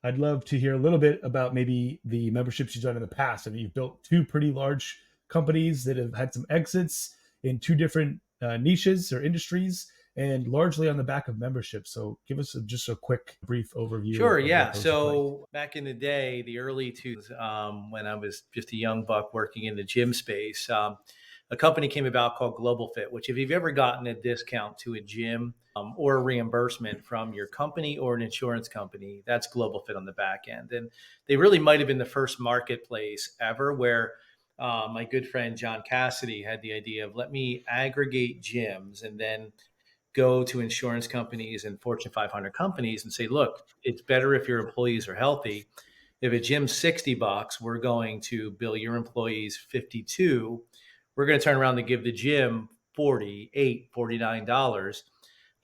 I'd love to hear a little bit about maybe the memberships you've done in the past. I mean, you've built two pretty large companies that have had some exits in two different niches or industries, and largely on the back of membership. So give us just a quick, brief overview Sure, of yeah. what those look like. So back in the day, the early 2000s, when I was just a young buck working in the gym space, a company came about called Global Fit, which if you've ever gotten a discount to a gym or a reimbursement from your company or an insurance company, that's Global Fit on the back end. And they really might have been the first marketplace ever where my good friend John Cassidy had the idea of let me aggregate gyms and then go to insurance companies and Fortune 500 companies and say, look, it's better if your employees are healthy. If a gym's $60, we're going to bill your employees 52. We're going to turn around and give the gym 48, $49.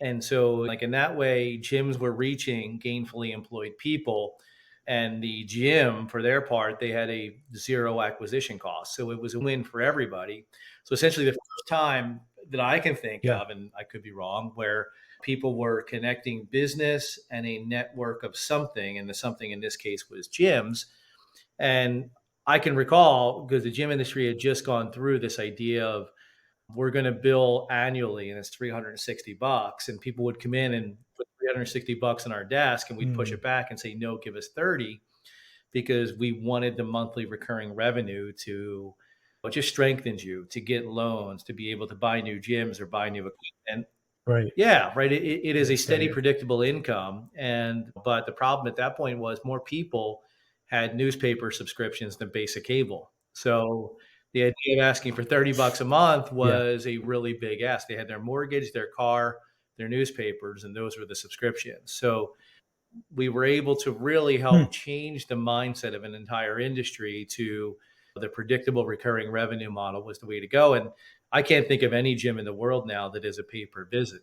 And so, like in that way, gyms were reaching gainfully employed people. And the gym, for their part, they had a zero acquisition cost. So it was a win for everybody. So essentially, the first time that I can think Yeah. of, and I could be wrong, where people were connecting business and a network of something, and the something in this case was gyms. And I can recall because the gym industry had just gone through this idea of we're going to bill annually and it's $360, and people would come in and put $360 on our desk and we'd push Mm, it back and say no, give us 30, because we wanted the monthly recurring revenue to it just strengthens you to get loans to be able to buy new gyms or buy new equipment. right. Yeah, right. It is Yeah. a steady, Steadier. predictable income. And but the problem at that point was more people had newspaper subscriptions than basic cable. So the idea of asking for $30 a month Yeah. was a really big ask. They had their mortgage, their car, their newspapers, and those were the subscriptions. So we were able to really Hmm. help change the mindset of an entire industry to the predictable recurring revenue model was the way to go. And I can't think of any gym in the world now that is a pay per visit.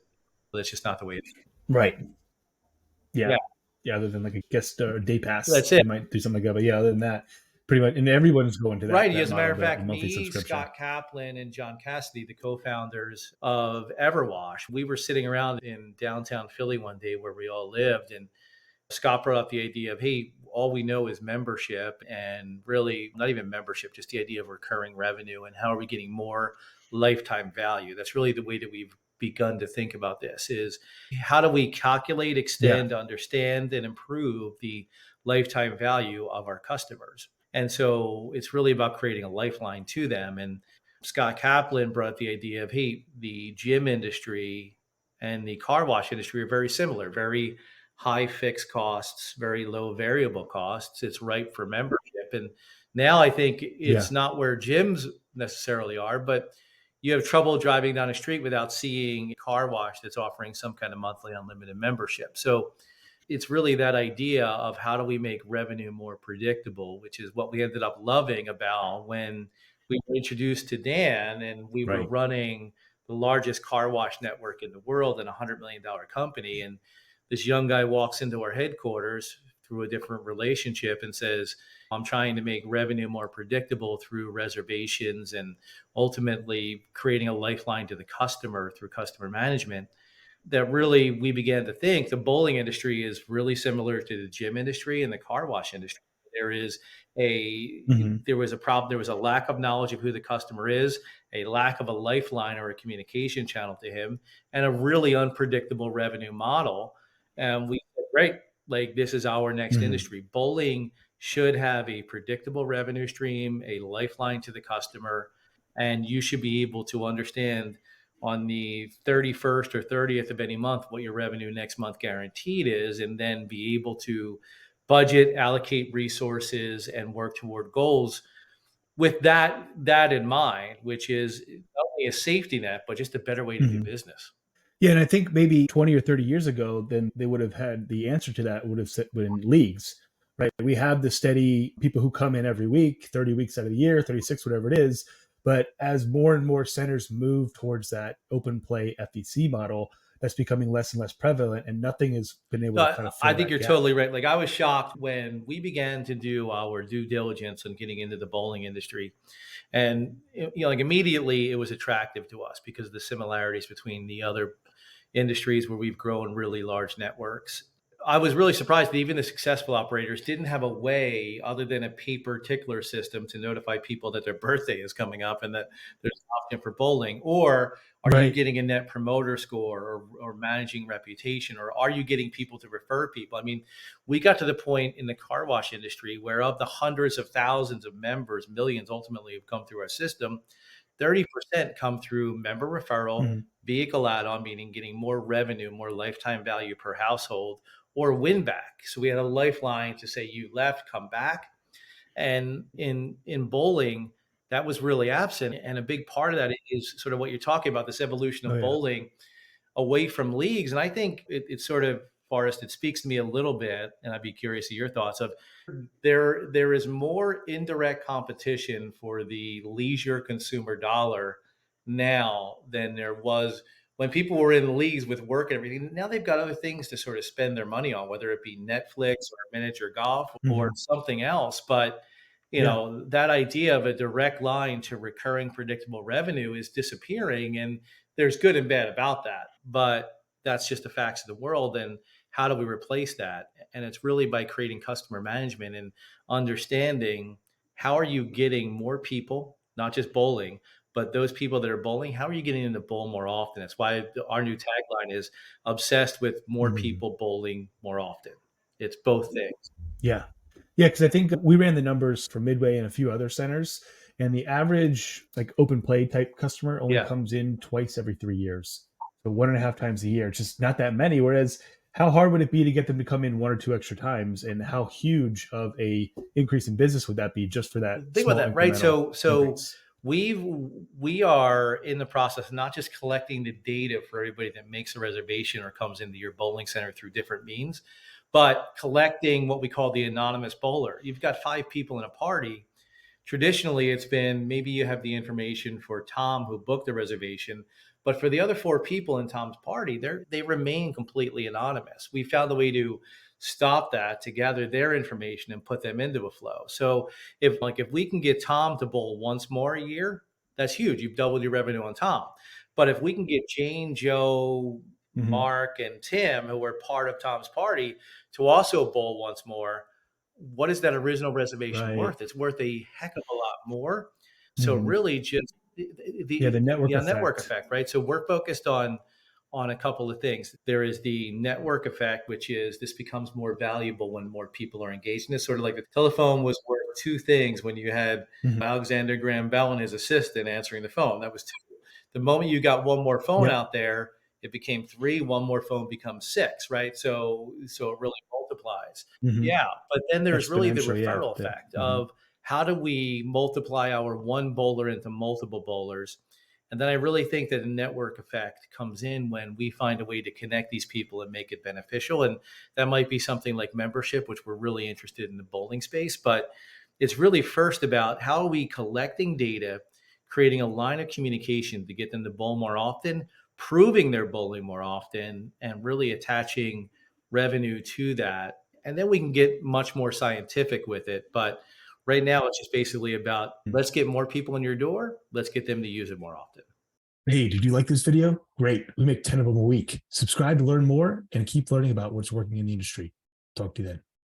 That's just not the way it is. Right. Yeah. Yeah, Yeah. Other than like a guest or day pass, that's it. they might do something like that. But yeah, other than that, pretty much, and everyone's going to Right. that As a matter model, of the fact, monthly me, subscription. Scott Kaplan, and John Cassidy, the co founders of Everwash, we were sitting around in downtown Philly one day where we all lived. And Scott brought up the idea of, hey, all we know is membership, and really not even membership, just the idea of recurring revenue and how are we getting more lifetime value. That's really the way that we've begun to think about this is how do we calculate, Yeah. extend, understand, and improve the lifetime value of our customers. And so it's really about creating a lifeline to them. And Scott Kaplan brought the idea of, hey, the gym industry and the car wash industry are very similar, very high fixed costs, very low variable costs. It's ripe for membership. And now I think it's Yeah. not where gyms necessarily are, but you have trouble driving down a street without seeing a car wash that's offering some kind of monthly unlimited membership. So it's really that idea of how do we make revenue more predictable, which is what we ended up loving about when we were introduced to Dan and we were Right. running the largest car wash network in the world and a $100 million company. And this young guy walks into our headquarters through a different relationship and says, I'm trying to make revenue more predictable through reservations and ultimately creating a lifeline to the customer through customer management. That really we began to think the bowling industry is really similar to the gym industry and the car wash industry. There is Hmm. there was a problem, there was a lack of knowledge of who the customer is, a lack of a lifeline or a communication channel to him, and a really unpredictable revenue model. And we said, great, like this is our next Hmm. industry. Bowling should have a predictable revenue stream, a lifeline to the customer, and you should be able to understand on the 31st or 30th of any month what your revenue next month guaranteed is, and then be able to budget, allocate resources, and work toward goals with that in mind, which is not only a safety net, but just a better way to do Hmm. business. Yeah, and I think maybe 20 or 30 years ago, then they would have had the answer to that would have been leagues, right? We have the steady people who come in every week, 30 weeks out of the year, 36, whatever it is. But as more and more centers move towards that open play FEC model, that's becoming less and less prevalent, and nothing has been able No, to kind of I fill think that you're gap. totally right. Like I was shocked when we began to do our due diligence on getting into the bowling industry. And like immediately it was attractive to us because of the similarities between the other industries where we've grown really large networks. I was really surprised that even the successful operators didn't have a way other than a paper tickler system to notify people that their birthday is coming up and that there's an option for bowling. Or are you Right. getting a net promoter score, or managing reputation, or are you getting people to refer people? I mean, we got to the point in the car wash industry where of the hundreds of thousands of members, millions ultimately have come through our system, 30% come through member referral, Mhm. vehicle add-on, meaning getting more revenue, more lifetime value per household, or win back. So we had a lifeline to say, you left, come back. And in bowling, that was really absent. And a big part of that is sort of what you're talking about, this evolution Oh of yeah. bowling away from leagues. And I think it's sort of, Forrest, it speaks to me a little bit, and I'd be curious of your thoughts of, there is more indirect competition for the leisure consumer dollar now than there was when people were in leagues with work and everything. Now they've got other things to sort of spend their money on, whether it be Netflix or miniature golf or Mhm. something else. But Yeah. that idea of a direct line to recurring predictable revenue is disappearing, and there's good and bad about that. But that's just the facts of the world. And how do we replace that? And it's really by creating customer management and understanding, how are you getting more people, not just bowling, but those people that are bowling, how are you getting them to bowl more often? That's why our new tagline is obsessed with more Mhm. people bowling more often. It's both things. Yeah. Yeah, because I think we ran the numbers for Midway and a few other centers, and the average like open play type customer only Yeah. comes in twice every 3 years. So 1.5 times a year. It's just not that many. Whereas how hard would it be to get them to come in one or two extra times? And how huge of a increase in business would that be just for that Think about small that, right? incremental So increase? we've we are in the process of not just collecting the data for everybody that makes a reservation or comes into your bowling center through different means, but collecting what we call the anonymous bowler. You've got five people in a party. Traditionally, it's been maybe you have the information for Tom who booked the reservation, but for the other four people in Tom's party, they remain completely anonymous. We found a way to stop that, to gather their information and put them into a flow. So if we can get Tom to bowl once more a year, that's huge. You've doubled your revenue on Tom. But if we can get Jane, Joe, Hmm. Mark, and Tim, who were part of Tom's party, to also bowl once more, what is that original reservation Right. worth? It's worth a heck of a lot more. So Hmm. really just Yeah, the network network effect. effect, right? So we're focused on a couple of things. There is the network effect, which is this becomes more valuable when more people are engaged in this. Sort of like the telephone was worth two things when you had Hmm. Alexander Graham Bell and his assistant answering the phone. That was two. The moment you got one more phone Yep. out there, it became three. One more phone becomes six, right? So it really multiplies. Hmm. Yeah, but then there's really the Exponential. Yeah. referral The, effect mhm. of, how do we multiply our one bowler into multiple bowlers? And then I really think that a network effect comes in when we find a way to connect these people and make it beneficial. And that might be something like membership, which we're really interested in the bowling space. But it's really first about, how are we collecting data, creating a line of communication to get them to bowl more often, proving they're bowling more often, and really attaching revenue to that. And then we can get much more scientific with it. But right now, it's just basically about, let's get more people in your door. Let's get them to use it more often. Hey, did you like this video? Great. We make 10 of them a week. Subscribe to learn more and keep learning about what's working in the industry. Talk to you then.